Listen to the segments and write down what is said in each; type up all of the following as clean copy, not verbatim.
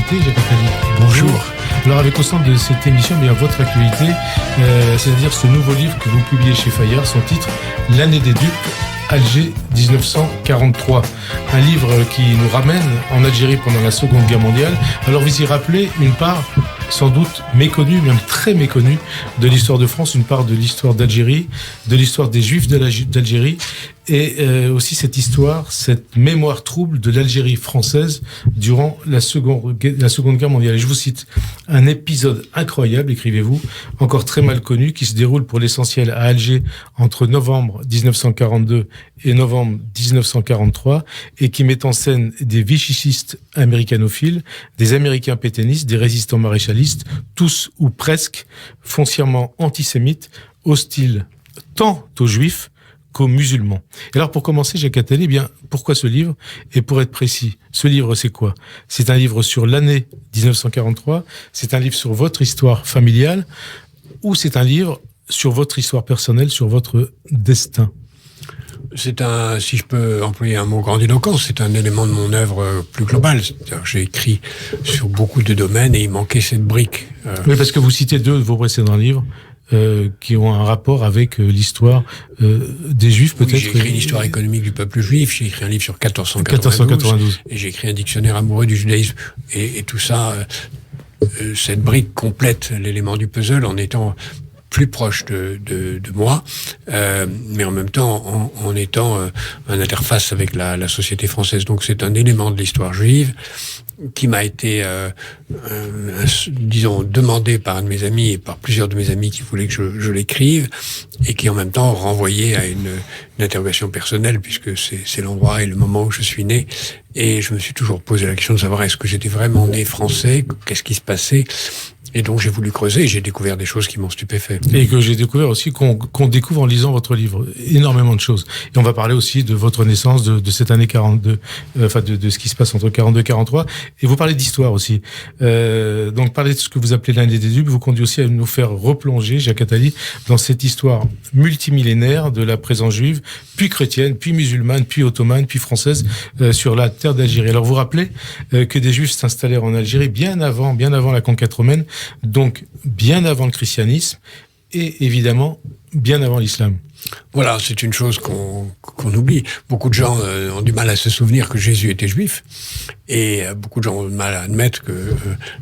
actualité, Jacques Attali. Bonjour. Alors avec au centre de cette émission, bien votre actualité, c'est-à-dire ce nouveau livre que vous publiez chez Fayard, son titre « L'année des dupes, Alger 1943 ». Un livre qui nous ramène en Algérie pendant la Seconde Guerre mondiale. Alors vous y rappelez une part sans doute méconnue, même très méconnue, de l'histoire de France, une part de l'histoire d'Algérie, de l'histoire des Juifs d'Algérie, et aussi cette histoire, cette mémoire trouble de l'Algérie française durant la Seconde Guerre mondiale. Et je vous cite un épisode incroyable, écrivez-vous, encore très mal connu, qui se déroule pour l'essentiel à Alger entre novembre 1942 et novembre 1943, et qui met en scène des vichyistes américanophiles, des Américains pétainistes, des résistants maréchalistes, tous ou presque foncièrement antisémites, hostiles tant aux Juifs qu'aux musulmans. Et alors pour commencer, Jacques Attali, bien pourquoi ce livre? Et pour être précis, ce livre c'est quoi? C'est un livre sur l'année 1943, c'est un livre sur votre histoire familiale, ou c'est un livre sur votre histoire personnelle, sur votre destin? C'est si je peux employer un mot grandiloquent, c'est un élément de mon œuvre plus globale. C'est-à-dire que j'ai écrit sur beaucoup de domaines et il manquait cette brique. Oui, parce que vous citez deux de vos précédents livres qui ont un rapport avec l'histoire des Juifs, peut-être. Oui, j'ai écrit l'histoire économique du peuple juif, j'ai écrit un livre sur 1492. Et j'ai écrit un dictionnaire amoureux du judaïsme. Et tout ça, cette brique complète l'élément du puzzle en étant plus proche de moi, mais en même temps en étant un interface avec la société française. Donc c'est un élément de l'histoire juive qui m'a été, disons, demandé par un de mes amis et par plusieurs de mes amis qui voulaient que je l'écrive, et qui en même temps renvoyait à une interrogation personnelle, puisque c'est l'endroit et le moment où je suis né. Et je me suis toujours posé la question de savoir est-ce que j'étais vraiment né français, qu'est-ce qui se passait. Et donc j'ai voulu creuser et j'ai découvert des choses qui m'ont stupéfait. Et que j'ai découvert aussi, qu'on découvre en lisant votre livre. Énormément de choses. Et on va parler aussi de votre naissance, de cette année 42, enfin de ce qui se passe entre 42 et 43. Et vous parlez d'histoire aussi. Donc parler de ce que vous appelez l'année des dupes vous conduit aussi à nous faire replonger, Jacques Attali, dans cette histoire multimillénaire de la présence juive, puis chrétienne, puis musulmane, puis ottomane, puis française, sur la terre d'Algérie. Alors vous rappelez que des Juifs s'installèrent en Algérie bien avant la conquête romaine, donc bien avant le christianisme et évidemment bien avant l'islam. Voilà, c'est une chose qu'on oublie. Beaucoup de gens ont du mal à se souvenir que Jésus était juif, et beaucoup de gens ont du mal à admettre que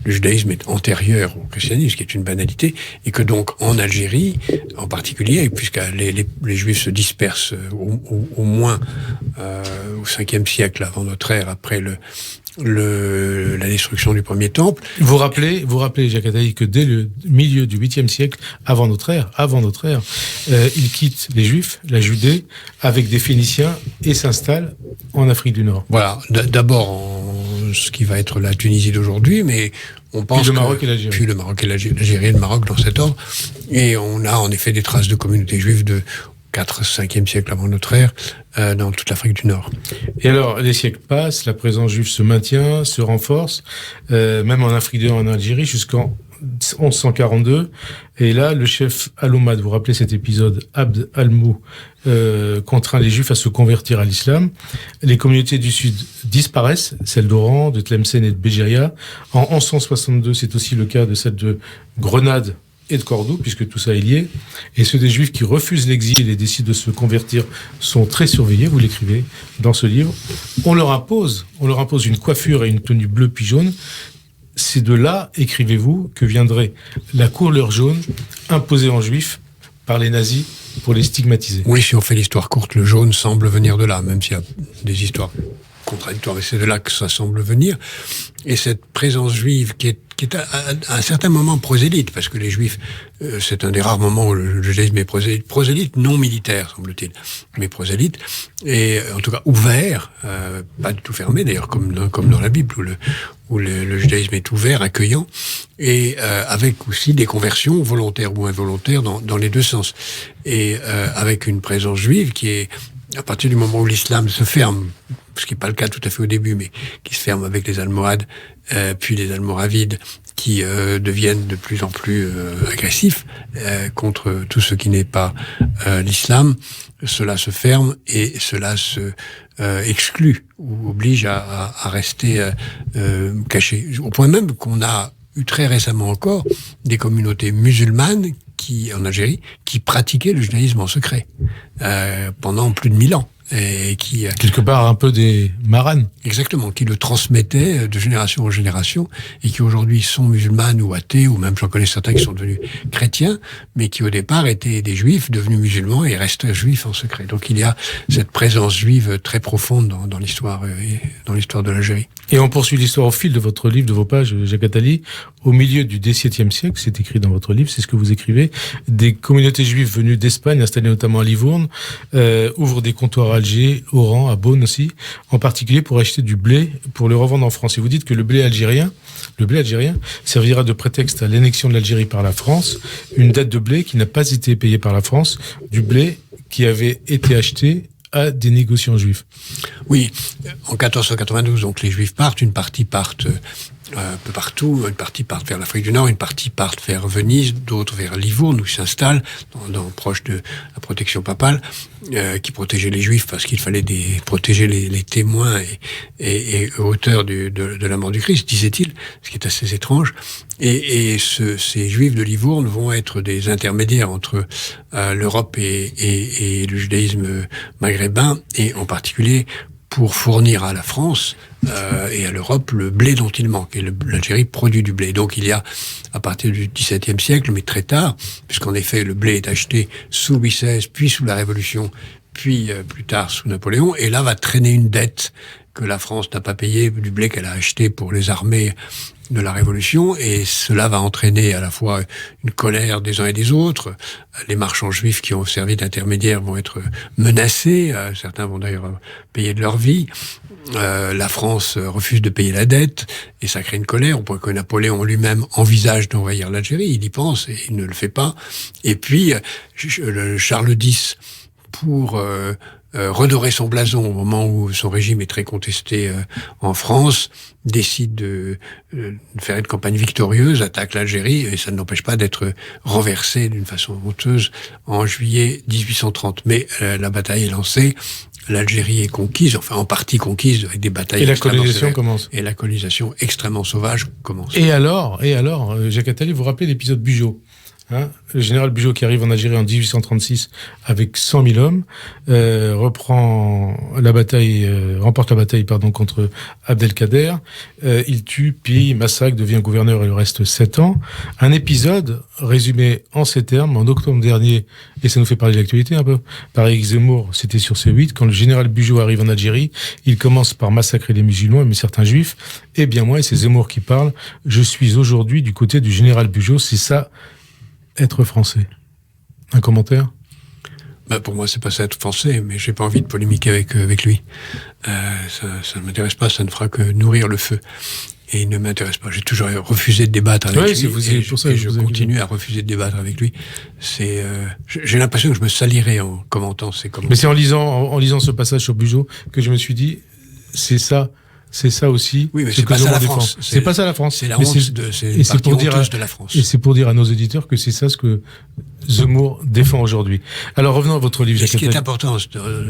le judaïsme est antérieur au christianisme, ce qui est une banalité, et que donc en Algérie, en particulier, puisque les juifs se dispersent au moins au 5e siècle avant notre ère, après la destruction du premier temple. Vous rappelez, Jacques Attali, que dès le milieu du 8e siècle, avant notre ère, il quitte les Juifs, la Judée, avec des Phéniciens, et s'installe en Afrique du Nord. Voilà, d'abord en ce qui va être la Tunisie d'aujourd'hui, mais on pense puis le Maroc et l'Algérie. Puis le Maroc et l'Algérie et le Maroc dans cet ordre. Et on a en effet des traces de communautés juives de 4e siècle avant notre ère, dans toute l'Afrique du Nord. Et alors, les siècles passent, la présence juive se maintient, se renforce, même en Afrique du Nord, en Algérie, jusqu'en 1142. Et là, le chef Al-Oumad, vous vous rappelez cet épisode, Abd al-Mou, contraint les Juifs à se convertir à l'islam. Les communautés du Sud disparaissent, celles d'Oran, de Tlemcen et de Béjaïa. En 1162, c'est aussi le cas de celle de Grenade et de Cordoue, puisque tout ça est lié. Et ceux des Juifs qui refusent l'exil et décident de se convertir sont très surveillés, vous l'écrivez dans ce livre. On leur impose une coiffure et une tenue bleue puis jaune. C'est de là, écrivez-vous, que viendrait la couleur jaune imposée en Juifs par les nazis pour les stigmatiser. Oui, si on fait l'histoire courte, le jaune semble venir de là, même s'il y a des histoires contradictoires, mais c'est de là que ça semble venir. Et cette présence juive qui est à un certain moment prosélyte, parce que les Juifs, c'est un des rares moments où le judaïsme est prosélyte non militaire, semble-t-il, mais prosélyte, et en tout cas ouvert, pas du tout fermé d'ailleurs, comme dans la Bible, où le judaïsme est ouvert, accueillant, et avec aussi des conversions volontaires ou involontaires dans les deux sens. Et avec une présence juive qui est, à partir du moment où l'islam se ferme, ce qui n'est pas le cas tout à fait au début, mais qui se ferme avec les Almohades, puis les Almoravides, qui deviennent de plus en plus agressifs contre tout ce qui n'est pas l'islam. Cela se ferme et cela se exclus ou oblige à rester cachés. Au point même qu'on a eu très récemment encore des communautés musulmanes en Algérie qui pratiquaient le judaïsme en secret pendant plus de 1000 ans. Et qui quelque part un peu des maranes. Exactement, qui le transmettaient de génération en génération et qui aujourd'hui sont musulmanes ou athées, ou même j'en connais certains qui sont devenus chrétiens, mais qui au départ étaient des juifs devenus musulmans et restent juifs en secret. Donc il y a cette présence juive très profonde dans l'histoire de l'Algérie. Et on poursuit l'histoire au fil de votre livre, de vos pages, Jacques Attali. Au milieu du XVIIe siècle, c'est écrit dans votre livre, c'est ce que vous écrivez, des communautés juives venues d'Espagne, installées notamment à Livourne, ouvrent des comptoirs à Alger, Oran, à Beaune aussi, en particulier pour acheter du blé, pour le revendre en France. Et vous dites que le blé algérien servira de prétexte à l'annexion de l'Algérie par la France, une dette de blé qui n'a pas été payée par la France, du blé qui avait été acheté à des négociants juifs. Oui, en 1492, donc les Juifs partent, une partie partent un peu partout, une partie partent vers l'Afrique du Nord, une partie partent vers Venise, d'autres vers Livourne, où ils s'installent, proche de la protection papale, qui protégeait les Juifs parce qu'il fallait protéger les témoins et auteurs de la mort du Christ, disait-il, ce qui est assez étrange. Et ces Juifs de Livourne vont être des intermédiaires entre l'Europe et le judaïsme maghrébin, et en particulier pour fournir à la France et à l'Europe le blé dont il manque. Et l'Algérie produit du blé. Donc il y a, à partir du XVIIe siècle, mais très tard, puisqu'en effet le blé est acheté sous Louis XVI, puis sous la Révolution, puis plus tard sous Napoléon, et là va traîner une dette que la France n'a pas payée du blé qu'elle a acheté pour les armées de la Révolution, et cela va entraîner à la fois une colère des uns et des autres. Les marchands juifs qui ont servi d'intermédiaires vont être menacés, certains vont d'ailleurs payer de leur vie. La France refuse de payer la dette, et ça crée une colère. On pourrait que Napoléon lui-même envisage d'envahir l'Algérie, il y pense, et il ne le fait pas. Et puis, Charles X, pour redorer son blason au moment où son régime est très contesté en France, décide de faire une campagne victorieuse, attaque l'Algérie, et ça ne l'empêche pas d'être renversé d'une façon honteuse en juillet 1830. Mais la bataille est lancée, l'Algérie est conquise, enfin en partie conquise avec des batailles. Et la colonisation commence. Et la colonisation extrêmement sauvage commence. Et alors, Jacques Attali, vous vous rappelez l'épisode Bugeaud? Le général Bugeaud qui arrive en Algérie en 1836 avec 100 000 hommes, remporte la bataille contre Abdelkader, il tue, pille, massacre, devient gouverneur et le reste 7 ans. Un épisode résumé en ces termes, en octobre dernier, et ça nous fait parler de l'actualité un peu, par Éric Zemmour, c'était sur C8, quand le général Bugeaud arrive en Algérie, il commence par massacrer les musulmans, mais certains juifs, et bien moi, et c'est Zemmour qui parle, je suis aujourd'hui du côté du général Bugeaud, c'est ça, être français. Un commentaire? Pour moi, c'est pas ça être français, mais j'ai pas envie de polémiquer avec lui. Ça ne m'intéresse pas, ça ne fera que nourrir le feu. Et il ne m'intéresse pas. J'ai toujours refusé de débattre avec lui. Je continue à refuser de débattre avec lui. J'ai l'impression que je me salirais en commentant ses commentaires. Mais c'est en lisant ce passage sur Bugeaud que je me suis dit, c'est ça aussi. Oui, mais c'est pas ça la France. C'est pas ça la France. C'est la honte de la France. Et c'est pour dire à nos éditeurs que c'est ça ce que Zemmour défend aujourd'hui. Alors revenons à votre livre. Et ce qui est important,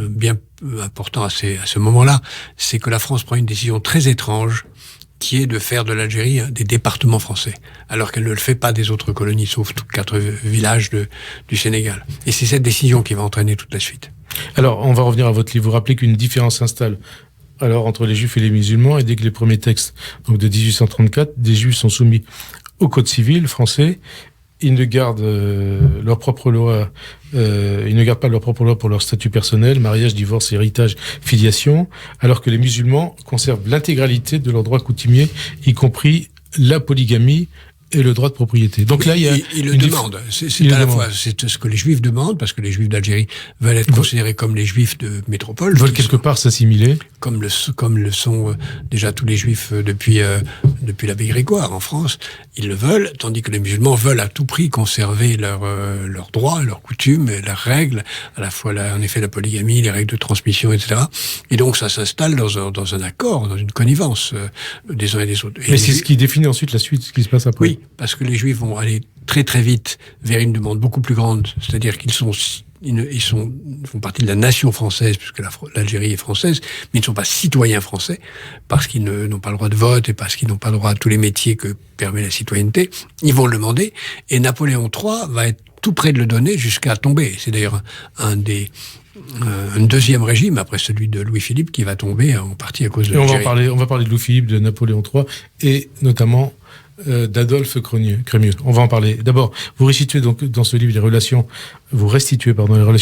bien important à ce moment-là, c'est que la France prend une décision très étrange, qui est de faire de l'Algérie des départements français, alors qu'elle ne le fait pas des autres colonies, sauf 4 villages du Sénégal. Et c'est cette décision qui va entraîner toute la suite. Alors, on va revenir à votre livre. Vous rappelez qu'une différence s'installe entre les Juifs et les musulmans, et dès que les premiers textes donc de 1834, des Juifs sont soumis au Code civil français, ils ne gardent leur propre loi, ils ne gardent pas leur propre loi pour leur statut personnel, mariage, divorce, héritage, filiation, alors que les musulmans conservent l'intégralité de leurs droits coutumiers, y compris la polygamie et le droit de propriété. Donc là, il le demande. C'est à la fois c'est ce que les Juifs demandent, parce que les Juifs d'Algérie veulent être considérés comme les Juifs de métropole. Veulent quelque part s'assimiler. Comme le sont déjà tous les Juifs depuis l'abbé Grégoire en France. Ils le veulent, tandis que les musulmans veulent à tout prix conserver leurs droits, leurs coutumes, leurs règles, à la fois en effet la polygamie, les règles de transmission, etc. Et donc ça s'installe dans un accord, dans une connivence des uns et des autres. Mais c'est ce qui définit ensuite la suite, ce qui se passe après. Oui, parce que les Juifs vont aller très très vite vers une demande beaucoup plus grande, c'est-à-dire qu'ils sont ils font partie de la nation française, puisque l'Algérie est française, mais ils ne sont pas citoyens français, parce qu'ils n'ont pas le droit de vote et parce qu'ils n'ont pas le droit à tous les métiers que permet la citoyenneté. Ils vont le demander, et Napoléon III va être tout près de le donner jusqu'à tomber. C'est d'ailleurs un deuxième régime, après celui de Louis-Philippe, qui va tomber en partie à cause de l'Algérie. On va parler de Louis-Philippe, de Napoléon III, et notamment d'Adolphe Crémieux. On va en parler. D'abord, vous restituez donc dans ce livre les relations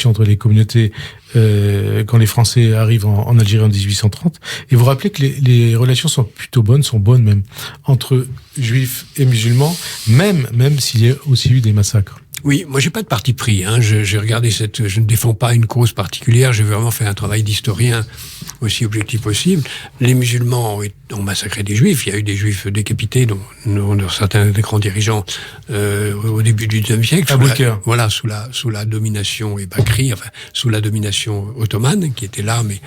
entre les communautés quand les Français arrivent en Algérie en 1830, et vous rappelez que les relations sont plutôt bonnes, sont bonnes même, entre juifs et musulmans, même s'il y a aussi eu des massacres. Oui, moi j'ai pas de parti pris. J'ai regardé je ne défends pas une cause particulière. J'ai vraiment fait un travail d'historien aussi objectif possible. Les musulmans ont massacré des juifs. Il y a eu des juifs décapités, dont certains des grands dirigeants au début du XIXe siècle. Sous la domination Bakri, sous la domination ottomane, qui était là, mais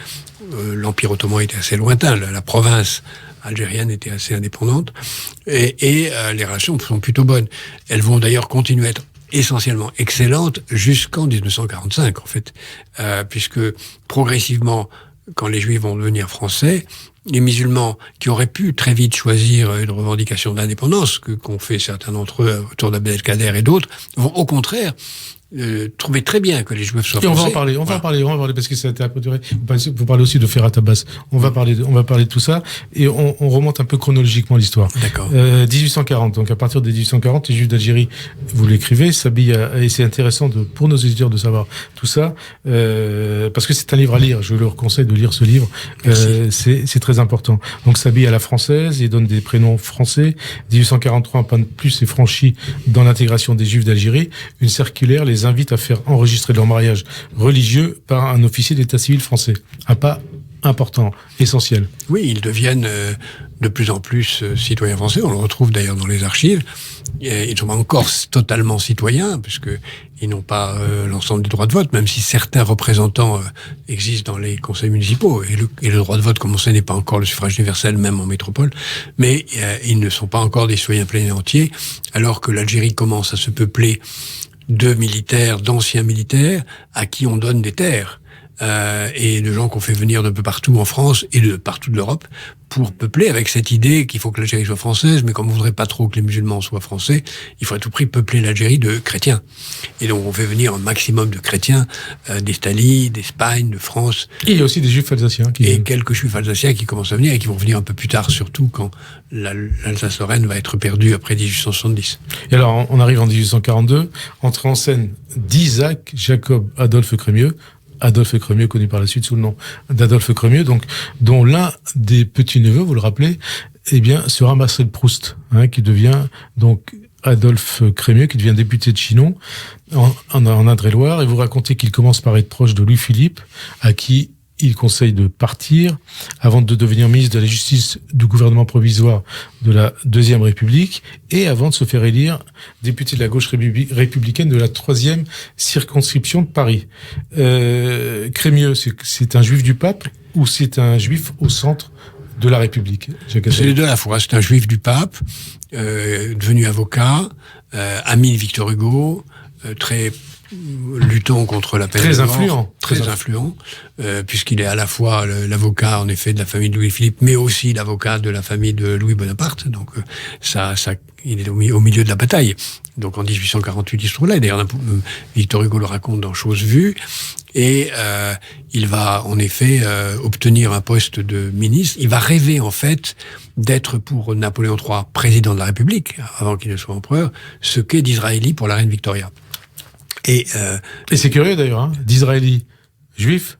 l'Empire ottoman était assez lointain. La province algérienne était assez indépendante, et les relations sont plutôt bonnes. Elles vont d'ailleurs continuer à être essentiellement excellente jusqu'en 1945, en fait, puisque progressivement, quand les Juifs vont devenir français, les musulmans qui auraient pu très vite choisir une revendication d'indépendance, qu'ont fait certains d'entre eux autour d'Abdelkader et d'autres, vont au contraire trouver très bien que les Juifs soient français. On va en parler, parce que ça a été un peu duré. Vous parlez aussi de Ferhat Abbas. On va parler de tout ça, et on remonte un peu chronologiquement l'histoire. D'accord. 1840, donc à partir de 1840, les Juifs d'Algérie, vous l'écrivez, s'habillent, et c'est intéressant pour nos éditeurs de savoir tout ça, parce que c'est un livre à lire. Je leur conseille de lire ce livre. C'est très important. Donc s'habillent à la française, ils donnent des prénoms français. 1843, un pas de plus est franchi dans l'intégration des Juifs d'Algérie. Une circulaire les invite à faire enregistrer leur mariage religieux par un officier d'état civil français. Un pas important, essentiel. Oui, ils deviennent de plus en plus citoyens français. On le retrouve d'ailleurs dans les archives. Ils ne sont pas encore totalement citoyens, puisqu'ils n'ont pas l'ensemble du droit de vote, même si certains représentants existent dans les conseils municipaux. Et le droit de vote, comme on sait, n'est pas encore le suffrage universel, même en métropole. Mais ils ne sont pas encore des citoyens pleins et entiers, alors que l'Algérie commence à se peupler d'anciens militaires à qui on donne des terres, et de gens qu'on fait venir de peu partout en France et de partout de l'Europe pour peupler, avec cette idée qu'il faut que l'Algérie soit française, mais comme on voudrait pas trop que les musulmans soient français, il faut à tout prix peupler l'Algérie de chrétiens. Et donc on fait venir un maximum de chrétiens d'Italie, d'Espagne, de France. Et il y a aussi des juifs alsaciens. Et quelques juifs alsaciens qui commencent à venir, et qui vont venir un peu plus tard, surtout quand l'Alsace-Lorraine va être perdue après 1870. Et alors on arrive en 1842, entre en scène d'Isaac Jacob Adolphe Crémieux, connu par la suite sous le nom d'Adolphe Crémieux, donc, dont l'un des petits-neveux, vous le rappelez, sera Marcel Proust, qui devient, donc, Adolphe Crémieux, qui devient député de Chinon, en Indre-et-Loire, et vous racontez qu'il commence par être proche de Louis-Philippe, à qui il conseille de partir avant de devenir ministre de la Justice du gouvernement provisoire de la Deuxième République, et avant de se faire élire député de la gauche républicaine de la 3e circonscription de Paris. Crémieux, c'est un juif du pape ou c'est un juif au centre de la République? C'est les deux à la fois. C'est un juif du pape, devenu avocat, ami de Victor Hugo, très luttant contre la peine de mort. Très influent, puisqu'il est à la fois l'avocat, en effet, de la famille de Louis-Philippe, mais aussi l'avocat de la famille de Louis Bonaparte. Donc, il est au milieu de la bataille. Donc, en 1848, il se trouve là. D'ailleurs, Victor Hugo le raconte dans Choses vues. Et il va, en effet, obtenir un poste de ministre. Il va rêver, en fait, d'être pour Napoléon III président de la République, avant qu'il ne soit empereur, ce qu'est Disraeli pour la reine Victoria. Et c'est curieux d'ailleurs, d'Israéli juif,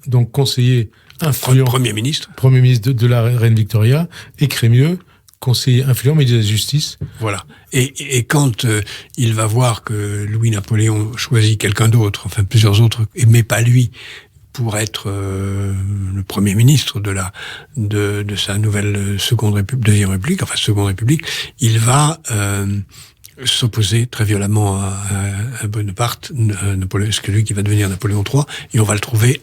donc conseiller influent, premier ministre de la reine Victoria, et Crémieux, conseiller influent, mais de la justice. Voilà. Et quand il va voir que Louis-Napoléon choisit quelqu'un d'autre, enfin plusieurs autres, mais pas lui, pour être le premier ministre de sa nouvelle Deuxième République, il va s'opposer très violemment à Bonaparte, c'est lui qui va devenir Napoléon III, et on va le trouver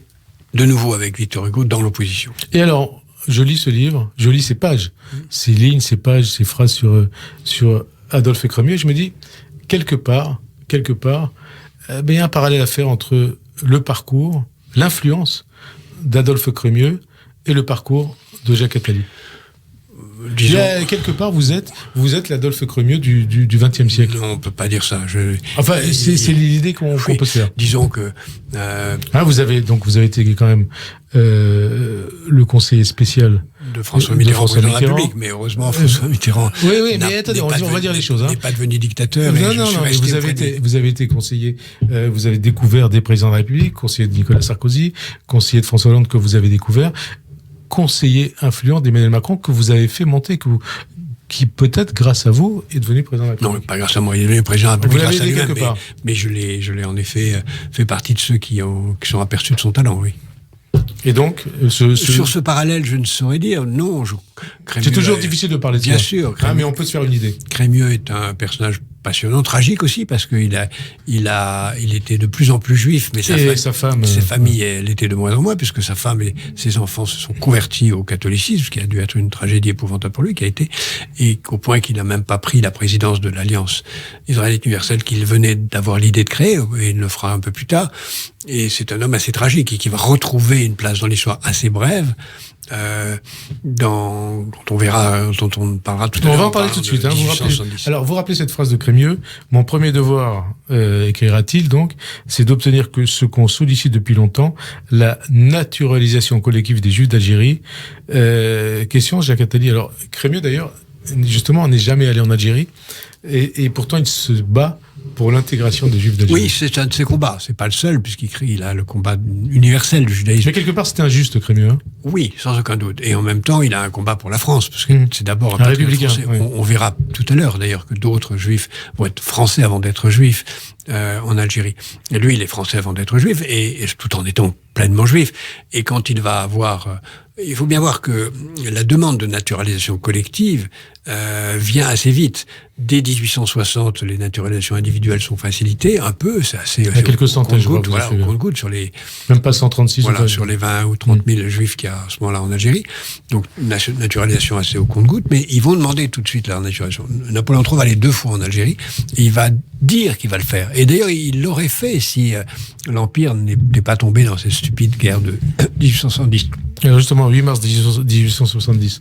de nouveau avec Victor Hugo dans l'opposition. Et alors, je lis ce livre, je lis ces pages, ces lignes, ces pages, ces phrases sur Adolphe Crémieux, et je me dis, quelque part, il y a un parallèle à faire entre le parcours, l'influence d'Adolphe Crémieux et le parcours de Jacques Attali. Disons, quelque part, vous êtes l'Adolphe Crémieux du XXe siècle. Non, on peut pas dire ça. C'est l'idée qu'on peut se faire. Disons que vous avez été quand même le conseiller spécial de François Mitterrand, président de la République, mais heureusement François Mitterrand. Oui, mais attendez, on va dire les choses. N'est pas devenu dictateur. Non, vous avez été conseiller. Vous avez découvert des présidents de la République, conseiller de Nicolas Sarkozy, conseiller de François Hollande que vous avez découvert, conseiller influent d'Emmanuel Macron que vous avez fait monter, qui peut-être grâce à vous est devenu président de la République. Non, pas grâce à moi, il est devenu président de la République grâce à lui-même, part. Mais je l'ai en effet fait partie de ceux qui sont aperçus de son talent, oui. Et donc, sur ce parallèle, je ne saurais dire. Non, c'est toujours difficile de parler de ça. Bien sûr. Mais on peut se faire une idée. Crémieux est un personnage passionnant, tragique aussi, parce qu'il était de plus en plus juif, mais sa famille, elle était de moins en moins, puisque sa femme et ses enfants se sont convertis au catholicisme, ce qui a dû être une tragédie épouvantable pour lui, et au point qu'il n'a même pas pris la présidence de l'Alliance israélite universelle qu'il venait d'avoir l'idée de créer, et il le fera un peu plus tard. Et c'est un homme assez tragique, et qui va retrouver une place dans l'histoire assez brève, dont on parlera tout à l'heure. On va en parler tout de suite. Vous rappelez cette phrase de Crémieux: mon premier devoir, écrira-t-il donc, c'est d'obtenir que ce qu'on sollicite depuis longtemps, la naturalisation collective des Juifs d'Algérie. Question Jacques Attali. Alors Crémieux d'ailleurs, justement, n'est jamais allé en Algérie, et pourtant il se bat pour l'intégration des Juifs d'Algérie. Oui, c'est un de ses combats. C'est pas le seul, puisqu'il a le combat universel du judaïsme. Mais quelque part, c'était injuste, Crémieux. Oui, sans aucun doute. Et en même temps, il a un combat pour la France, parce que c'est d'abord un républicain. Oui. On verra tout à l'heure, d'ailleurs, que d'autres juifs vont être français avant d'être juifs en Algérie. Et lui, il est français avant d'être juif, et tout en étant pleinement juif. Et quand il va avoir... il faut bien voir que la demande de naturalisation collective vient assez vite. Dès 1860, les naturalisations individuelles sont facilitées un peu, c'est assez... Il y a quelques centaines, je crois. On compte-goutte sur les... Même pas 136. Voilà, sur les 20 ou 30 000 juifs qu'il y a à ce moment-là en Algérie. Donc, naturalisation assez au compte-goutte, mais ils vont demander tout de suite la naturalisation. Napoléon III va aller 2 fois en Algérie, et il va dire qu'il va le faire. Et d'ailleurs, il l'aurait fait si l'Empire n'était pas tombé dans cette stupide guerre de 1870. Alors justement, 8 mars 1870,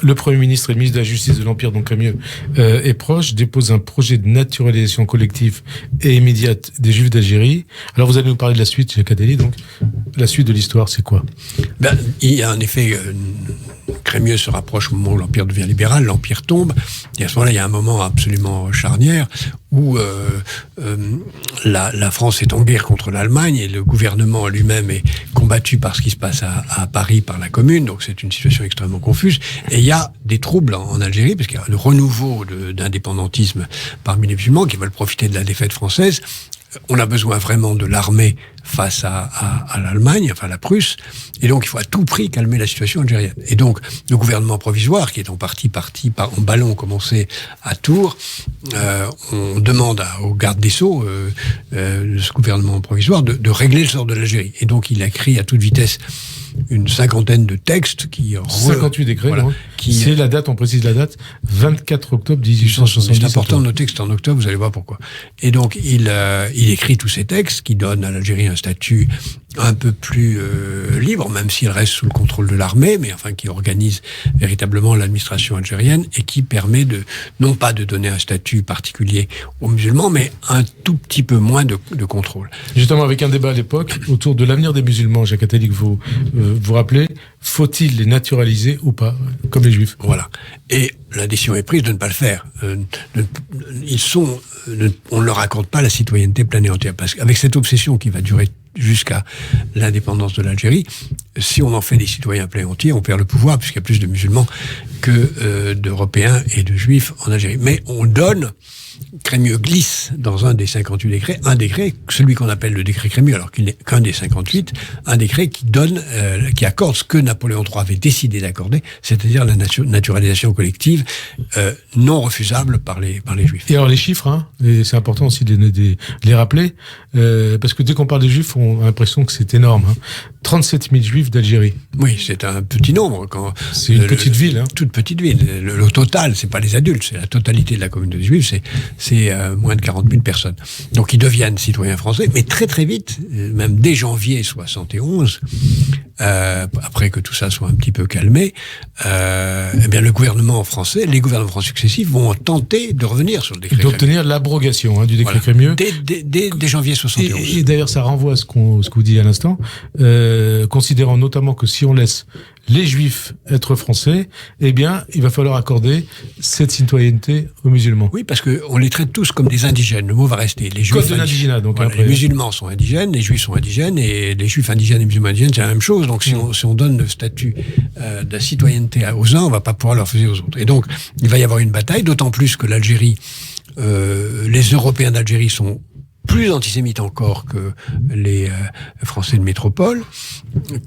le Premier ministre et le ministre de la Justice de l'Empire, donc Crémieux, est proche, dépose un projet de naturalisation collective et immédiate des Juifs d'Algérie. Alors vous allez nous parler de la suite, Jacques Attali, donc la suite de l'histoire, c'est quoi? Il y a en effet... Crémieux se rapproche au moment où l'Empire devient libéral, l'Empire tombe, et à ce moment-là, il y a un moment absolument charnière où la France est en guerre contre l'Allemagne, et le gouvernement lui-même est combattu par ce qui se passe à Paris par la Commune, donc c'est une situation extrêmement confuse, et il y a des troubles en Algérie, parce qu'il y a le renouveau d'indépendantisme parmi les musulmans qui veulent profiter de la défaite française. On a besoin vraiment de l'armée face à l'Allemagne, enfin la Prusse, et donc il faut à tout prix calmer la situation algérienne. Et donc le gouvernement provisoire, qui est en partie en ballon commencé à Tours, on demande au garde des Sceaux de ce gouvernement provisoire de régler le sort de l'Algérie. Et donc il a écrit à toute vitesse une 50aine de textes 58 décrets, voilà, c'est la date, on précise la date, 24 octobre 1870. C'est important de noter que c'est en octobre, vous allez voir pourquoi. Et donc, il écrit tous ces textes qui donnent à l'Algérie un statut un peu plus libre, même s'il reste sous le contrôle de l'armée, mais enfin qui organise véritablement l'administration algérienne et qui permet non pas de donner un statut particulier aux musulmans, mais un tout petit peu moins de contrôle. Justement, avec un débat à l'époque autour de l'avenir des musulmans, Jacques Attali, vous rappelez, faut-il les naturaliser ou pas, comme les juifs? Voilà. Et la décision est prise de ne pas le faire. On ne leur accorde pas la citoyenneté pleine et entière. Parce qu'avec cette obsession qui va durer jusqu'à l'indépendance de l'Algérie, si on en fait des citoyens pleins et entiers, on perd le pouvoir, puisqu'il y a plus de musulmans que d'Européens et de Juifs en Algérie. Mais on donne... Crémieux glisse dans un des 58 décrets, un décret, celui qu'on appelle le décret Crémieux, alors qu'il n'est qu'un des 58, un décret qui accorde ce que Napoléon III avait décidé d'accorder, c'est-à-dire la naturalisation collective non refusable par les Juifs. Et alors les chiffres, et c'est important aussi de les rappeler, parce que dès qu'on parle des Juifs, on a l'impression que c'est énorme. 37 000 Juifs d'Algérie. Oui, c'est un petit nombre. C'est une petite ville. Toute petite ville. Le total, c'est pas les adultes, c'est la totalité de la communauté juive, c'est moins de 40 000 personnes. Donc ils deviennent citoyens français, mais très très vite, même dès janvier 71, après que tout ça soit un petit peu calmé, eh bien le gouvernement français, les gouvernements français successifs vont tenter de revenir sur le décret Crémieux. D'obtenir l'abrogation du décret Crémieux. Dès janvier 71. Et d'ailleurs, ça renvoie à ce que vous dites à l'instant, considérant notamment que si on laisse les Juifs être français, eh bien, il va falloir accorder cette citoyenneté aux musulmans. Oui, parce que on les traite tous comme des indigènes. Le mot va rester. Les Juifs Code de l'indigénat, donc voilà, après. Les musulmans sont indigènes, les Juifs sont indigènes, et les Juifs indigènes et les musulmans indigènes, c'est la même chose. Donc, si on donne le statut de la citoyenneté aux uns, on va pas pouvoir le refuser aux autres. Et donc, il va y avoir une bataille, d'autant plus que l'Algérie, les Européens d'Algérie sont plus antisémites encore que les Français de métropole,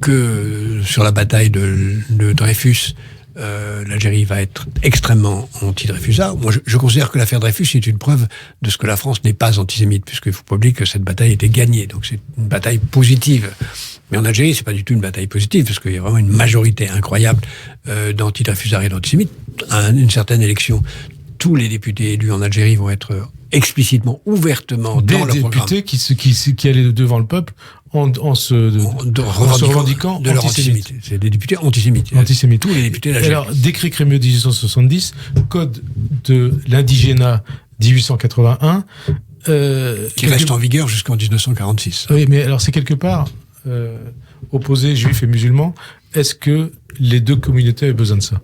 que sur la bataille de Dreyfus, l'Algérie va être extrêmement anti-Dreyfusard. Moi, je considère que l'affaire Dreyfus est une preuve de ce que la France n'est pas antisémite, puisqu'il ne faut pas oublier que cette bataille était gagnée. Donc c'est une bataille positive. Mais en Algérie, c'est pas du tout une bataille positive, parce qu'il y a vraiment une majorité incroyable d'anti-Dreyfusards et d'antisémites. À une certaine élection, tous les députés élus en Algérie vont être explicitement, ouvertement dans le programme. Des députés qui allaient devant le peuple en se revendiquant de leur antisémite. C'est des députés antisémites. Antisémites. Tous les députés d'Algérie. Alors, décret Crémieux 1870, code de l'indigénat 1881. Qui reste en vigueur jusqu'en 1946. Oui, mais alors c'est quelque part opposé juifs et musulmans. Est-ce que les deux communautés avaient besoin de ça?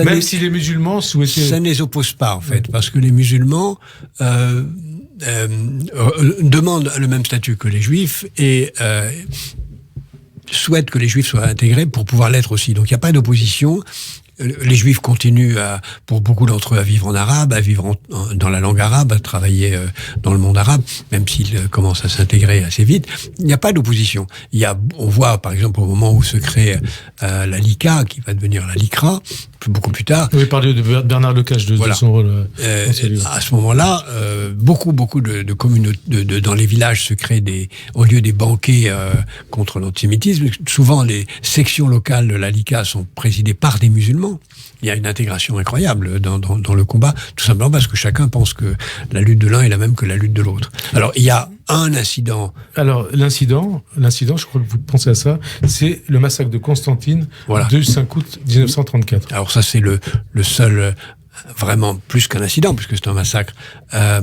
Même si les musulmans souhaitaient... Ça ne les oppose pas, en fait, parce que les musulmans demandent le même statut que les juifs et souhaitent que les juifs soient intégrés pour pouvoir l'être aussi. Donc il n'y a pas d'opposition. Les Juifs continuent, pour beaucoup d'entre eux, à vivre en arabe, à vivre dans la langue arabe, à travailler dans le monde arabe, même s'ils commencent à s'intégrer assez vite. Il n'y a pas d'opposition. On voit, par exemple, au moment où se crée la LICA, qui va devenir la LICRA, beaucoup plus tard. Vous avez parlé de Bernard Lecage, de son rôle. À ce moment-là, beaucoup de communautés, dans les villages se créent au lieu des banquets contre l'antisémitisme. Souvent, les sections locales de la LICA sont présidées par des musulmans. Il y a une intégration incroyable dans le combat, tout simplement parce que chacun pense que la lutte de l'un est la même que la lutte de l'autre. Alors, il y a un incident. Alors, l'incident, je crois que vous pensez à ça, c'est le massacre de Constantine, de 5 août 1934. Alors ça, c'est le seul... vraiment plus qu'un incident, puisque c'est un massacre qui a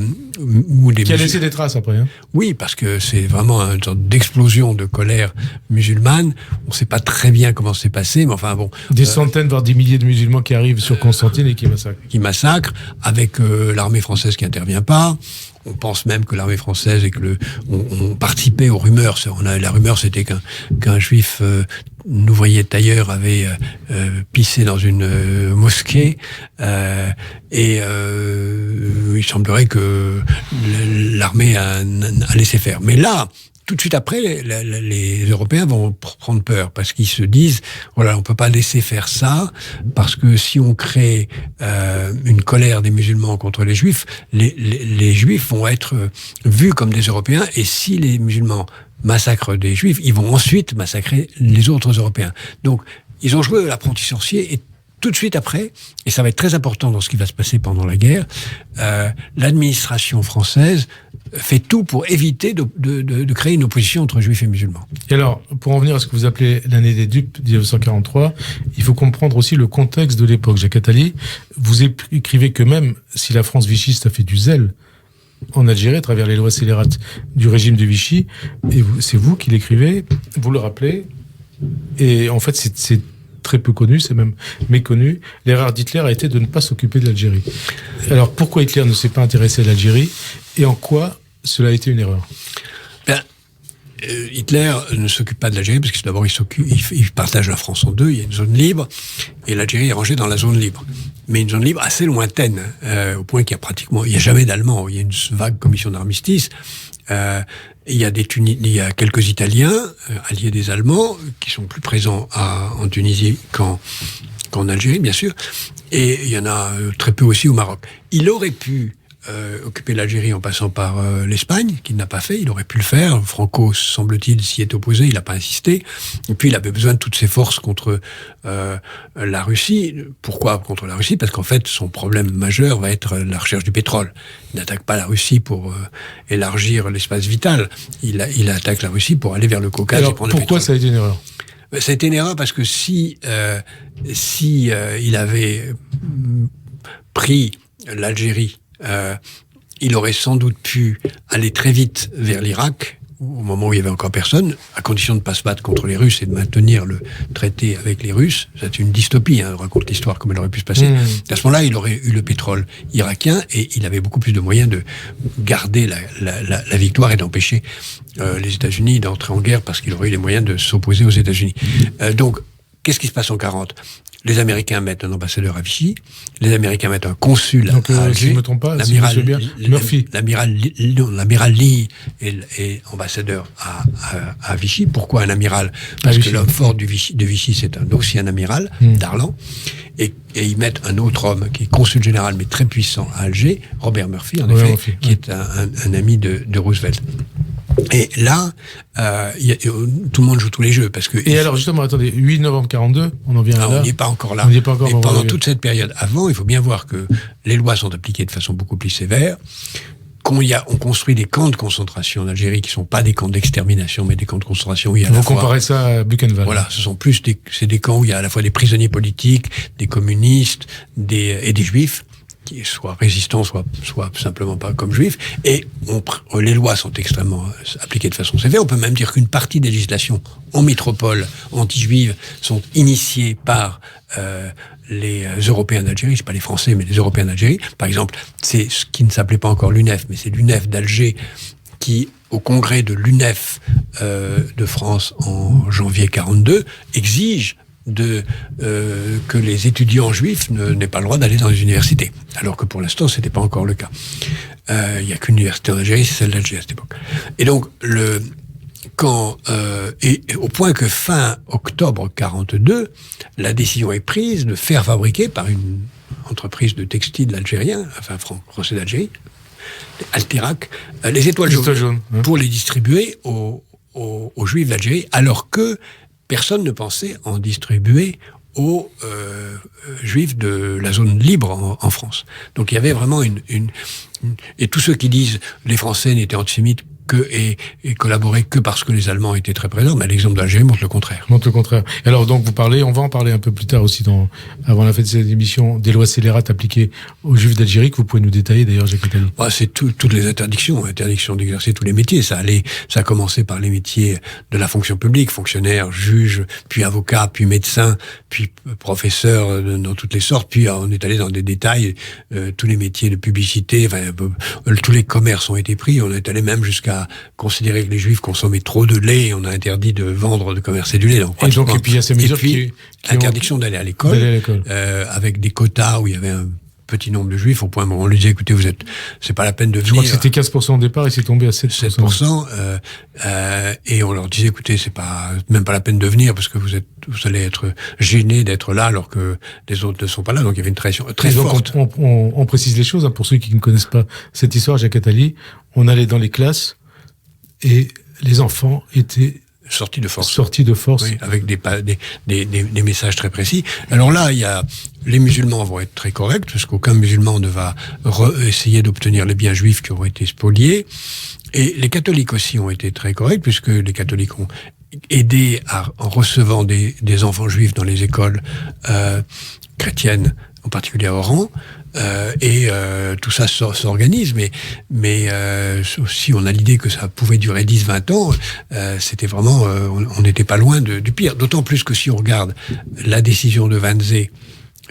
laissé des traces après. Oui, parce que c'est vraiment une sorte d'explosion de colère musulmane. On ne sait pas très bien comment c'est passé, mais enfin bon. Des centaines, voire des milliers de musulmans qui arrivent sur Constantine et qui massacrent. Qui massacrent, avec l'armée française qui n'intervient pas. On pense même que l'armée française et que on participait aux rumeurs. La rumeur, c'était qu'un juif, un ouvrier tailleur, avait pissé dans une mosquée. Il semblerait que l'armée a laissé faire. Mais là, tout de suite après, les Européens vont prendre peur parce qu'ils se disent voilà, on peut pas laisser faire ça parce que si on crée une colère des musulmans contre les Juifs, les Juifs vont être vus comme des Européens et si les musulmans massacrent des Juifs, ils vont ensuite massacrer les autres Européens. Donc, ils ont joué l'apprenti sorcier et tout de suite après, et ça va être très important dans ce qui va se passer pendant la guerre, l'administration française fait tout pour éviter de créer une opposition entre juifs et musulmans. Et alors, pour en venir à ce que vous appelez l'année des dupes 1943, il faut comprendre aussi le contexte de l'époque. Jacques Attali, vous écrivez que même si la France vichiste a fait du zèle en Algérie à travers les lois scélérates du régime de Vichy, et c'est vous qui l'écrivez, vous le rappelez, et en fait c'est très peu connu, c'est même méconnu. L'erreur d'Hitler a été de ne pas s'occuper de l'Algérie. Alors pourquoi Hitler ne s'est pas intéressé à l'Algérie et en quoi cela a été une erreur? Hitler ne s'occupe pas de l'Algérie parce que d'abord il partage la France en deux, il y a une zone libre et l'Algérie est rangée dans la zone libre. Mais une zone libre assez lointaine, au point qu'il y a jamais d'Allemands, il y a une vague commission d'armistice. Il y a quelques Italiens, alliés des Allemands, qui sont plus présents en Tunisie qu'en Algérie, bien sûr. Et il y en a très peu aussi au Maroc. Il aurait pu occuper l'Algérie en passant par l'Espagne, qu'il n'a pas fait. Il aurait pu le faire. Franco, semble-t-il, s'y est opposé. Il n'a pas insisté. Et puis, il avait besoin de toutes ses forces contre la Russie. Pourquoi contre la Russie? Parce qu'en fait, son problème majeur va être la recherche du pétrole. Il n'attaque pas la Russie pour élargir l'espace vital. Il attaque la Russie pour aller vers le Caucase. Alors, et prendre le pétrole. pourquoi ça a été une erreur? Ça a été une erreur parce que si il avait pris l'Algérie, il aurait sans doute pu aller très vite vers l'Irak, au moment où il y avait encore personne, à condition de ne pas se battre contre les Russes et de maintenir le traité avec les Russes. C'est une dystopie, on raconte l'histoire comme elle aurait pu se passer. À ce moment-là, il aurait eu le pétrole irakien et il avait beaucoup plus de moyens de garder la victoire et d'empêcher les États-Unis d'entrer en guerre parce qu'il aurait eu les moyens de s'opposer aux États-Unis. Donc, qu'est-ce qui se passe en 40 ? Les Américains mettent un ambassadeur à Vichy, les Américains mettent un consul à Alger. Si je ne me trompe pas, Murphy. L'amiral Lee est ambassadeur à Vichy. Pourquoi un amiral? Parce que l'homme fort de Vichy, c'est aussi un amiral, Darlan. Et ils mettent un autre homme qui est consul général, mais très puissant à Alger, Robert Murphy, qui est un ami de Roosevelt. Et là, tout le monde joue tous les jeux. Et alors, justement, attendez, 8 novembre 42, on en vient là. On n'y est pas encore là. On n'y est pas encore. Et pendant toute cette période avant, il faut bien voir que les lois sont appliquées de façon beaucoup plus sévère. On construit des camps de concentration en Algérie qui ne sont pas des camps d'extermination, mais des camps de concentration où il y a Vous comparez ça à Buchenwald. Voilà, ce sont plus des camps où il y a à la fois des prisonniers politiques, des communistes et des juifs, qui soit résistants, soit simplement pas comme juifs, et les lois sont extrêmement appliquées de façon sévère. On peut même dire qu'une partie des législations en métropole anti-juives sont initiées par les Européens d'Algérie, c'est pas les Français, mais les Européens d'Algérie. Par exemple, c'est ce qui ne s'appelait pas encore l'UNEF, mais c'est l'UNEF d'Alger qui, au congrès de l'UNEF de France en janvier 42, exige que les étudiants juifs n'aient pas le droit d'aller dans les universités, alors que pour l'instant c'était pas encore le cas. Il y a qu'une université en Algérie, c'est celle d'Alger à cette époque. Et donc au point que fin octobre 42, la décision est prise de faire fabriquer par une entreprise de textile algérien, enfin français d'Algérie, Alterac, les étoiles jaunes pour les distribuer aux juifs d'Algérie, alors que personne ne pensait en distribuer aux juifs de la zone libre en France. Donc il y avait vraiment et tous ceux qui disent les Français n'étaient antisémites et collaboraient que parce que les Allemands étaient très présents, mais l'exemple d'Algérie montre le contraire. Et alors donc on va en parler un peu plus tard aussi avant la fin de cette émission, des lois scélérates appliquées aux Juifs d'Algérie, que vous pouvez nous détailler d'ailleurs, Jacques Attali. C'est toutes les interdiction d'exercer tous les métiers. Ça a commencé par les métiers de la fonction publique, fonctionnaire, juge, puis avocat, puis médecin, puis professeur dans toutes les sortes, puis on est allé dans des détails, tous les métiers de publicité, tous les commerces ont été pris, on est allé même jusqu'à considérer que les Juifs consommaient trop de lait et on a interdit de vendre, de commercer du lait. Donc, et puis il y a ces mesures interdiction d'aller à l'école, avec des quotas où il y avait un petit nombre de Juifs, au point où on lui disait, écoutez, c'est pas la peine de venir. Je crois que c'était 15% au départ et c'est tombé à 7%. Et on leur disait, écoutez, c'est même pas la peine de venir parce que vous allez être gênés d'être là alors que les autres ne sont pas là. Donc il y avait une pression très forte. On précise les choses, pour ceux qui ne connaissent pas cette histoire, Jacques Attali. On allait dans les classes et les enfants étaient sortis de force. Oui, avec des messages très précis. Alors là, les musulmans vont être très corrects, parce qu'aucun musulman ne va essayer d'obtenir les biens juifs qui auront été spoliés. Et les catholiques aussi ont été très corrects, puisque les catholiques ont aidé en recevant des enfants juifs dans les écoles chrétiennes, en particulier à Oran. Tout ça s'organise, mais si on a l'idée que ça pouvait durer 10-20 ans, c'était vraiment, on n'était pas loin du pire. D'autant plus que si on regarde la décision de Wannsee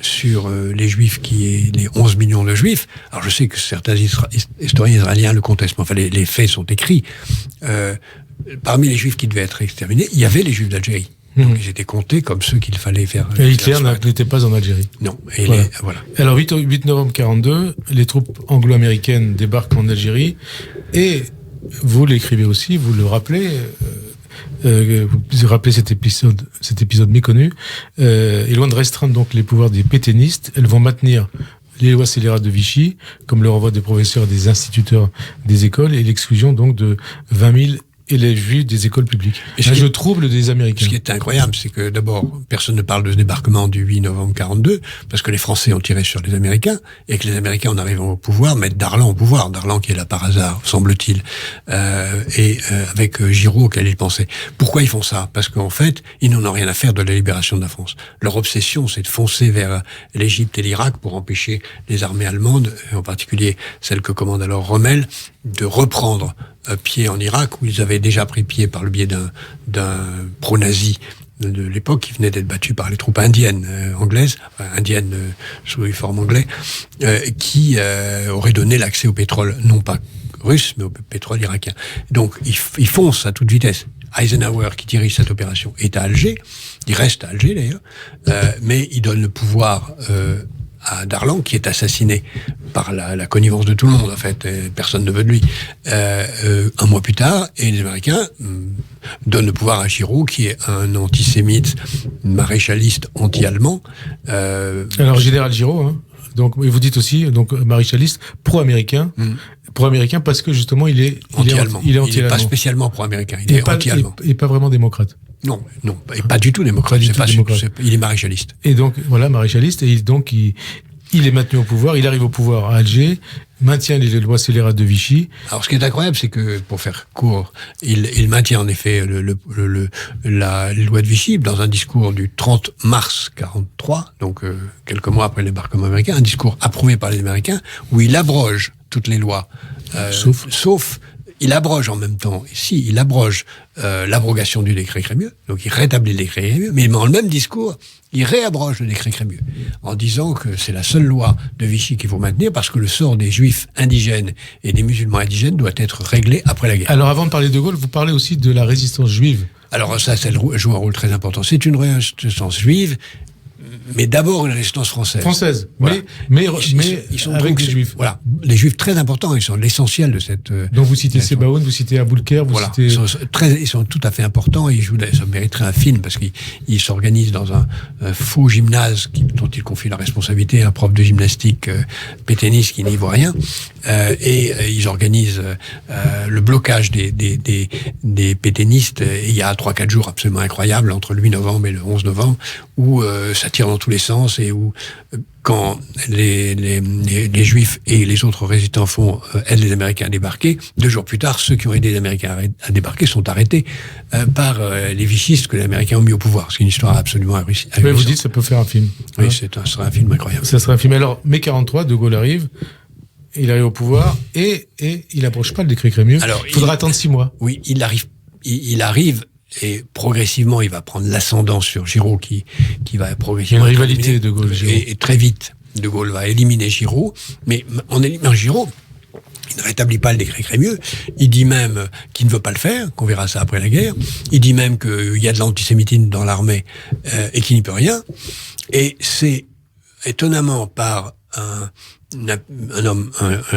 sur les Juifs, les 11 millions de Juifs, alors je sais que certains historiens israéliens le contestent, mais enfin les faits sont écrits. Parmi les Juifs qui devaient être exterminés, il y avait les Juifs d'Algérie. Donc ils étaient comptés comme ceux qu'il fallait faire. Et Hitler n'était pas en Algérie. Non. Voilà. Alors 8 novembre 42, les troupes anglo-américaines débarquent en Algérie et vous l'écrivez aussi, vous le rappelez, vous rappelez cet épisode méconnu. Et loin de restreindre donc les pouvoirs des pétainistes, elles vont maintenir les lois scélérates de Vichy, comme le renvoi des professeurs et des instituteurs des écoles, et l'exclusion donc de 20 000 élèves juifs des écoles publiques. Un jeu trouble des Américains. Ce qui est incroyable, c'est que d'abord, personne ne parle de ce débarquement du 8 novembre 42, parce que les Français ont tiré sur les Américains, et que les Américains, en arrivant au pouvoir, mettent Darlan au pouvoir. Darlan qui est là par hasard, semble-t-il, avec Giraud, auquel ils pensaient. Pourquoi ils font ça? Parce qu'en fait, ils n'en ont rien à faire de la libération de la France. Leur obsession, c'est de foncer vers l'Égypte et l'Irak pour empêcher les armées allemandes, en particulier celles que commande alors Rommel, de reprendre pied en Irak, où ils avaient déjà pris pied par le biais d'un pro-nazi de l'époque, qui venait d'être battu par les troupes indiennes, anglaises, indiennes sous uniforme anglais, qui auraient donné l'accès au pétrole, non pas russe, mais au pétrole irakien. Donc, ils foncent à toute vitesse. Eisenhower, qui dirige cette opération, est à Alger. Il reste à Alger, d'ailleurs. Mais il donne le pouvoir à Darlan, qui est assassiné par la connivence de tout le monde, en fait. Personne ne veut de lui. Un mois plus tard, et les Américains donnent le pouvoir à Giraud, qui est un antisémite, maréchaliste anti-allemand. Alors, général Giraud, hein. Donc, vous dites aussi, donc, maréchaliste pro-américain. Pro-américain parce que, justement, il est anti-allemand. Il n'est pas spécialement pro-américain. Il est anti-allemand. Et pas vraiment démocrate. Non, et pas du tout démocrate. Il est maréchaliste. Et donc, voilà, maréchaliste, et donc, il est maintenu au pouvoir, il arrive au pouvoir à Alger, maintient les lois scélérates de Vichy. Alors, ce qui est incroyable, c'est que, pour faire court, il maintient en effet les lois de Vichy dans un discours du 30 mars 43, donc quelques mois après le débarquement américain, un discours approuvé par les Américains, où il abroge toutes les lois, sauf il abroge en même temps, il abroge l'abrogation du décret Crémieux, donc il rétablit le décret Crémieux, mais dans le même discours, il réabroge le décret Crémieux, en disant que c'est la seule loi de Vichy qu'il faut maintenir, parce que le sort des juifs indigènes et des musulmans indigènes doit être réglé après la guerre. Alors avant de parler de Gaulle, vous parlez aussi de la résistance juive. Alors ça joue un rôle très important. C'est une résistance juive, mais d'abord une résistance française. Française, voilà. mais ils sont avec des juifs. Voilà, les juifs très importants, ils sont l'essentiel de cette... Donc vous citez Sebaoun, vous citez Aboulker, vous citez... Ils sont tout à fait importants, et ça mériterait un film, parce qu'ils s'organisent dans un faux gymnase dont ils confient la responsabilité à un prof de gymnastique pétainiste qui n'y voit rien, et ils organisent le blocage des pétainistes, et il y a 3-4 jours absolument incroyables, entre le 8 novembre et le 11 novembre, où ça tire dans tous les sens, et où quand les Juifs et les autres résistants aident les Américains à débarquer, 2 jours plus tard, ceux qui ont aidé les Américains à débarquer sont arrêtés par les vichistes que les Américains ont mis au pouvoir. C'est une histoire absolument ahurissante. Mais vous dites ça peut faire un film. Oui, ça serait un film incroyable. Ça serait un film. Alors, mai 43, De Gaulle arrive. Il arrive au pouvoir et il n'approche pas le décret Crémieux. Alors, il faudra attendre 6 mois. Oui, il arrive. Et progressivement, il va prendre l'ascendant sur Giraud, qui va progressivement... Il y a une rivalité de Gaulle-Giraud. Et très vite, De Gaulle va éliminer Giraud. Mais en éliminant Giraud, il ne rétablit pas le décret Crémieux. Il dit même qu'il ne veut pas le faire, qu'on verra ça après la guerre. Il dit même qu'il y a de l'antisémitisme dans l'armée et qu'il n'y peut rien. Et c'est étonnamment par un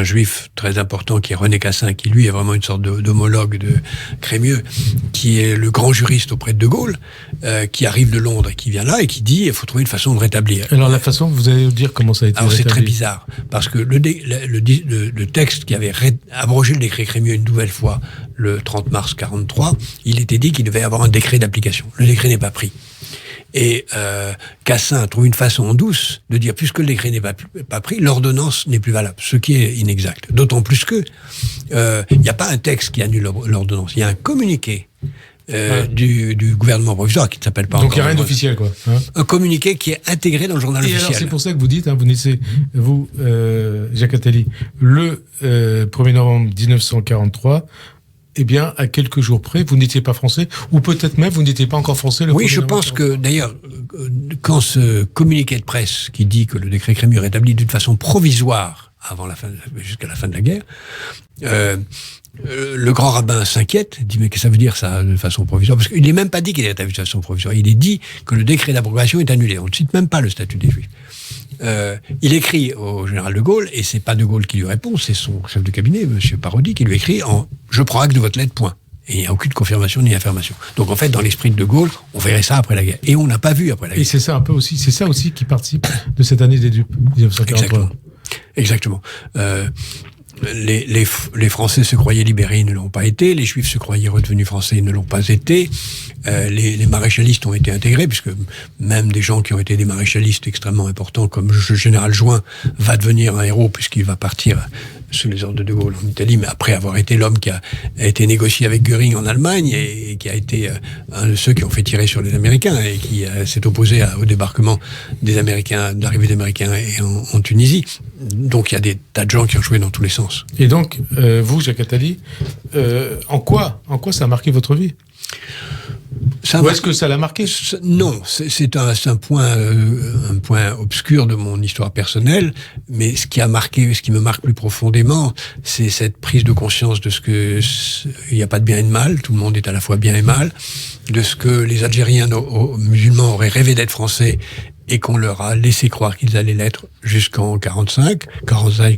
juif très important qui est René Cassin, qui lui est vraiment une sorte d'homologue de Crémieux, qui est le grand juriste auprès de De Gaulle, qui arrive de Londres et qui vient là et qui dit il faut trouver une façon de rétablir. Alors la façon, vous allez nous dire comment ça a été rétabli. C'est très bizarre, parce que le texte qui avait abrogé le décret Crémieux une nouvelle fois le 30 mars 43, il était dit qu'il devait y avoir un décret d'application. Le décret n'est pas pris. Et Cassin trouve une façon douce de dire, puisque le décret n'est pas pris, l'ordonnance n'est plus valable, ce qui est inexact. D'autant plus que il n'y a pas un texte qui annule l'ordonnance, il y a un communiqué du gouvernement provisoire qui ne s'appelle pas. Donc il n'y a rien d'officiel, quoi. Hein, un communiqué qui est intégré dans le journal officiel. Alors c'est pour ça que vous dites, vous dites, Jacques Attali, le 1er novembre 1943. Eh bien, à quelques jours près, vous n'étiez pas français, ou peut-être même vous n'étiez pas encore français. Oui, je pense que, d'ailleurs, quand ce communiqué de presse qui dit que le décret Crémieux est rétabli d'une façon provisoire jusqu'à la fin de la guerre, le grand rabbin s'inquiète, dit mais qu'est-ce que ça veut dire ça de façon provisoire? Parce qu'il n'est même pas dit qu'il est rétabli de façon provisoire. Il est dit que le décret d'abrogation est annulé. On ne cite même pas le statut des Juifs. Il écrit au général de Gaulle, et c'est pas de Gaulle qui lui répond, c'est son chef de cabinet, M. Parodi, qui lui écrit en « Je prends acte de votre lettre, point ». Et il n'y a aucune confirmation ni affirmation. Donc en fait, dans l'esprit de Gaulle, on verrait ça après la guerre. Et on n'a pas vu après la guerre. Et c'est ça un peu aussi, c'est ça aussi qui participe de cette année des dupes, 1943. Exactement. Exactement. Les Français se croyaient libérés, ils ne l'ont pas été. Les Juifs se croyaient redevenus français, ils ne l'ont pas été. Les maréchalistes ont été intégrés, puisque même des gens qui ont été des maréchalistes extrêmement importants, comme le général Join, va devenir un héros, puisqu'il va partir sous les ordres de De Gaulle en Italie, mais après avoir été l'homme qui a été négocié avec Göring en Allemagne et qui a été un de ceux qui ont fait tirer sur les Américains et qui s'est opposé au débarquement des Américains, de l'arrivée des Américains en Tunisie. Donc il y a des tas de gens qui ont joué dans tous les sens. Et donc, vous, Jacques Attali, en quoi ça a marqué votre vie ? Ou est-ce que ça l'a marqué ? Non, c'est un point obscur de mon histoire personnelle, mais ce qui me marque plus profondément, c'est cette prise de conscience de ce que il n'y a pas de bien et de mal, tout le monde est à la fois bien et mal, de ce que les Algériens musulmans auraient rêvé d'être français et qu'on leur a laissé croire qu'ils allaient l'être jusqu'en 45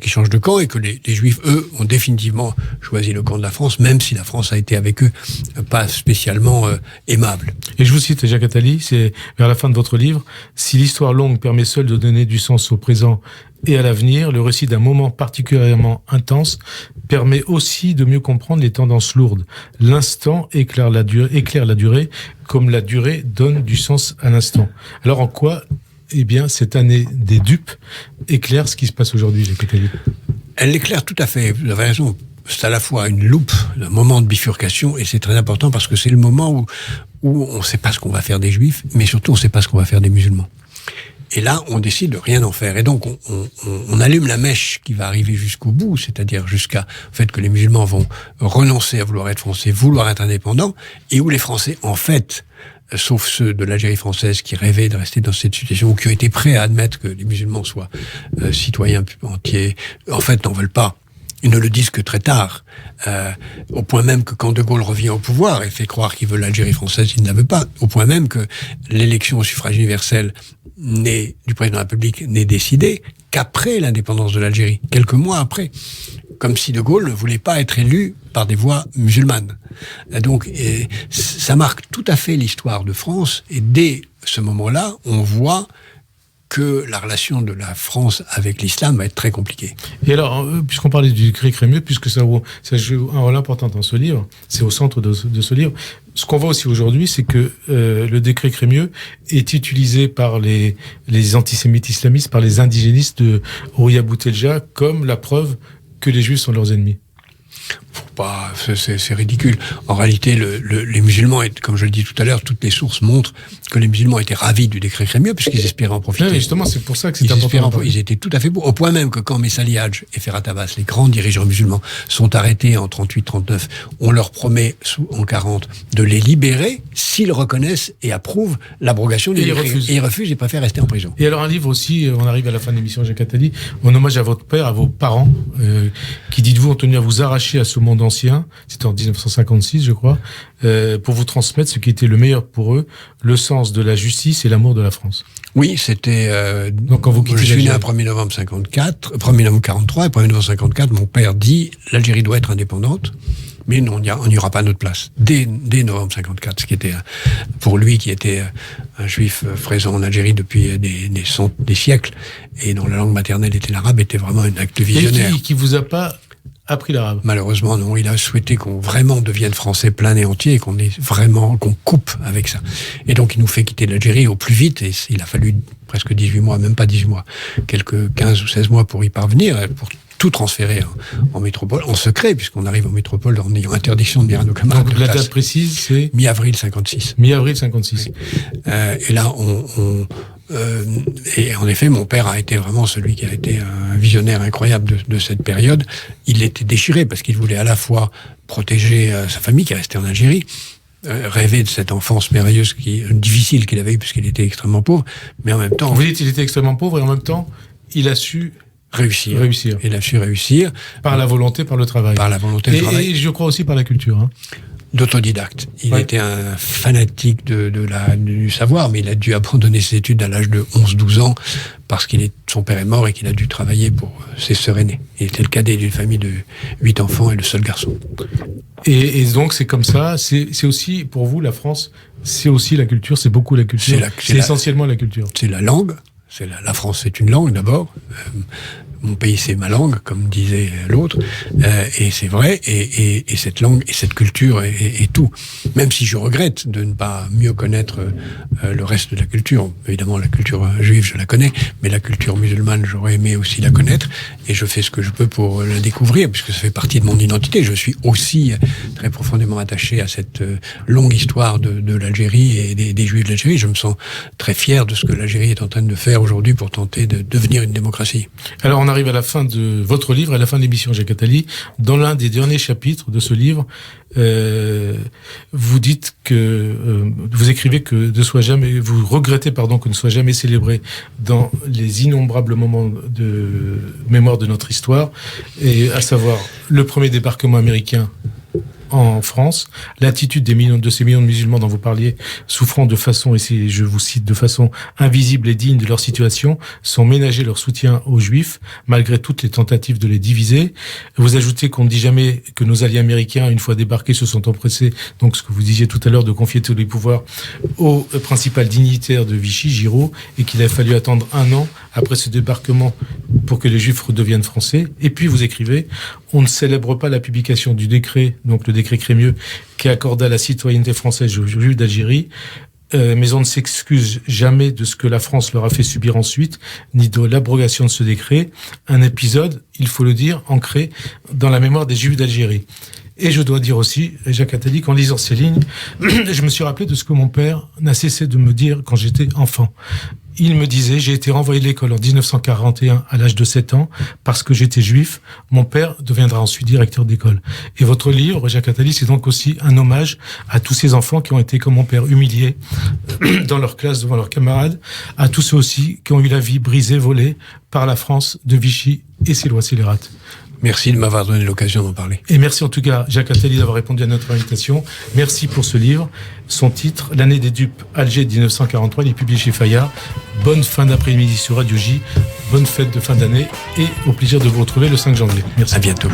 qui changent de camp, et que les Juifs, eux, ont définitivement choisi le camp de la France, même si la France a été avec eux pas spécialement aimable. Et je vous cite, Jacques Attali, c'est vers la fin de votre livre, « Si l'histoire longue permet seule de donner du sens au présent et à l'avenir, le récit d'un moment particulièrement intense permet aussi de mieux comprendre les tendances lourdes. L'instant éclaire la durée, comme la durée donne du sens à l'instant. » Alors en quoi, cette année des dupes éclaire ce qui se passe aujourd'hui, Jacques Attali ? Elle l'éclaire tout à fait, vous avez raison. C'est à la fois une loupe, un moment de bifurcation, et c'est très important parce que c'est le moment où on ne sait pas ce qu'on va faire des Juifs, mais surtout on ne sait pas ce qu'on va faire des musulmans. Et là, on décide de rien en faire. Et donc, on allume la mèche qui va arriver jusqu'au bout, c'est-à-dire jusqu'à fait que les musulmans vont renoncer à vouloir être français, vouloir être indépendants, et où les Français, en fait, sauf ceux de l'Algérie française qui rêvaient de rester dans cette situation, ou qui ont été prêts à admettre que les musulmans soient citoyens entiers, en fait, n'en veulent pas. Ils ne le disent que très tard, au point même que quand De Gaulle revient au pouvoir et fait croire qu'il veut l'Algérie française, il ne la veut pas, au point même que l'élection au suffrage universel du président de la République n'est décidée qu'après l'indépendance de l'Algérie, quelques mois après, comme si De Gaulle ne voulait pas être élu par des voies musulmanes. Donc ça marque tout à fait l'histoire de France, et dès ce moment-là, on voit que la relation de la France avec l'islam va être très compliquée. Et alors, puisqu'on parlait du décret Crémieux, puisque ça joue un rôle important dans ce livre, c'est au centre de ce livre, ce qu'on voit aussi aujourd'hui, c'est que le décret Crémieux est utilisé par les antisémites islamistes, par les indigénistes de Ouria Boutelja, comme la preuve que les Juifs sont leurs ennemis. C'est ridicule. En réalité, les musulmans, comme je le dis tout à l'heure, toutes les sources montrent que les musulmans étaient ravis du décret Crémieux, puisqu'ils espéraient en profiter. Non, justement, c'est pour ça que c'est important. Ils étaient tout à fait beaux, au point même que quand Messali Hadj et Ferhat Abbas, les grands dirigeants musulmans, sont arrêtés en 38-39, on leur promet, en 40, de les libérer s'ils reconnaissent et approuvent l'abrogation du décret. Et ils refusent et préfèrent rester en prison. Et alors un livre aussi, on arrive à la fin de l'émission, Jacques Attali, en hommage à votre père, à vos parents, qui, dites-vous, ont tenu à vous arracher à ce monde ancien, c'était en 1956, je crois, pour vous transmettre ce qui était le meilleur pour eux, le sens de la justice et l'amour de la France. Oui, c'était... Donc quand vous quittez je suis né le 1er novembre 1er novembre 43, et 1er novembre 54, mon père dit « l'Algérie doit être indépendante ». Mais non, on n'y aura pas notre place. Dès novembre 54, ce qui était, pour lui, qui était un juif présent en Algérie depuis des siècles, et dont la langue maternelle était l'arabe, était vraiment un acte visionnaire. Et qui vous a pas appris l'arabe? Malheureusement, non. Il a souhaité qu'on vraiment devienne français plein et entier, et qu'on coupe avec ça. Et donc, il nous fait quitter l'Algérie au plus vite, et il a fallu presque 18 mois, même pas 18 mois, quelques 15 ou 16 mois pour y parvenir, pour tout transférer en métropole, en secret, puisqu'on arrive en métropole en ayant interdiction de dire à nos camarades. Donc la date précise, c'est mi-avril 56. Mi-avril 56. Et là, et en effet, mon père a été vraiment celui qui a été un visionnaire incroyable de cette période. Il était déchiré parce qu'il voulait à la fois protéger sa famille qui est restée en Algérie, rêver de cette enfance merveilleuse, difficile qu'il avait eue puisqu'il était extrêmement pauvre, mais en même temps... Vous dites qu'il était extrêmement pauvre et en même temps, il a su... Réussir. Il a su réussir. Par la volonté, par le travail. Par la volonté, le travail. Et je crois aussi par la culture. Hein. D'autodidacte. Il était un fanatique du savoir, mais il a dû abandonner ses études à l'âge de 11-12 ans parce son père est mort et qu'il a dû travailler pour ses sœurs aînées. Il était le cadet d'une famille de 8 enfants et le seul garçon. Et donc c'est comme ça, c'est aussi, pour vous, la France, c'est aussi la culture, c'est beaucoup la culture. C'est essentiellement la culture. C'est la langue. La France, c'est une langue d'abord. Mon pays, c'est ma langue, comme disait l'autre, et c'est vrai, et cette langue et cette culture est tout. Même si je regrette de ne pas mieux connaître le reste de la culture. Évidemment, la culture juive, je la connais, mais la culture musulmane, j'aurais aimé aussi la connaître, et je fais ce que je peux pour la découvrir, puisque ça fait partie de mon identité. Je suis aussi très profondément attaché à cette longue histoire de l'Algérie et des Juifs de l'Algérie. Je me sens très fier de ce que l'Algérie est en train de faire aujourd'hui pour tenter de devenir une démocratie. Alors, on arrive à la fin de votre livre, à la fin de l'émission Jacques Attali. Dans l'un des derniers chapitres de ce livre, vous dites que vous écrivez que vous regrettez que ne soit jamais célébré dans les innombrables moments de mémoire de notre histoire, et à savoir le premier débarquement américain en France, l'attitude de ces millions de musulmans dont vous parliez, souffrant de façon, et je vous cite, de façon invisible et digne de leur situation, sans ménager leur soutien aux Juifs, malgré toutes les tentatives de les diviser. Vous ajoutez qu'on ne dit jamais que nos alliés américains, une fois débarqués, se sont empressés, donc ce que vous disiez tout à l'heure, de confier tous les pouvoirs au principal dignitaire de Vichy, Giraud, et qu'il a fallu attendre 1 an après ce débarquement pour que les Juifs redeviennent français. Et puis vous écrivez, on ne célèbre pas la publication du décret, donc le décret Crémieux, qui accorda la citoyenneté française aux Juifs d'Algérie, mais on ne s'excuse jamais de ce que la France leur a fait subir ensuite, ni de l'abrogation de ce décret, un épisode, il faut le dire, ancré dans la mémoire des Juifs d'Algérie. Et je dois dire aussi, Jacques Attali, qu'en lisant ces lignes, je me suis rappelé de ce que mon père n'a cessé de me dire quand j'étais enfant. Il me disait, j'ai été renvoyé de l'école en 1941 à l'âge de 7 ans parce que j'étais juif. Mon père deviendra ensuite directeur d'école. Et votre livre, Jacques Attali, c'est donc aussi un hommage à tous ces enfants qui ont été, comme mon père, humiliés dans leur classe devant leurs camarades, à tous ceux aussi qui ont eu la vie brisée, volée par la France de Vichy et ses lois scélérates. Merci de m'avoir donné l'occasion d'en parler. Et merci en tout cas, Jacques Attali, d'avoir répondu à notre invitation. Merci pour ce livre. Son titre, L'année des dupes, Alger 1943, il est publié chez Fayard. Bonne fin d'après-midi sur Radio J. Bonne fête de fin d'année et au plaisir de vous retrouver le 5 janvier. Merci. À bientôt.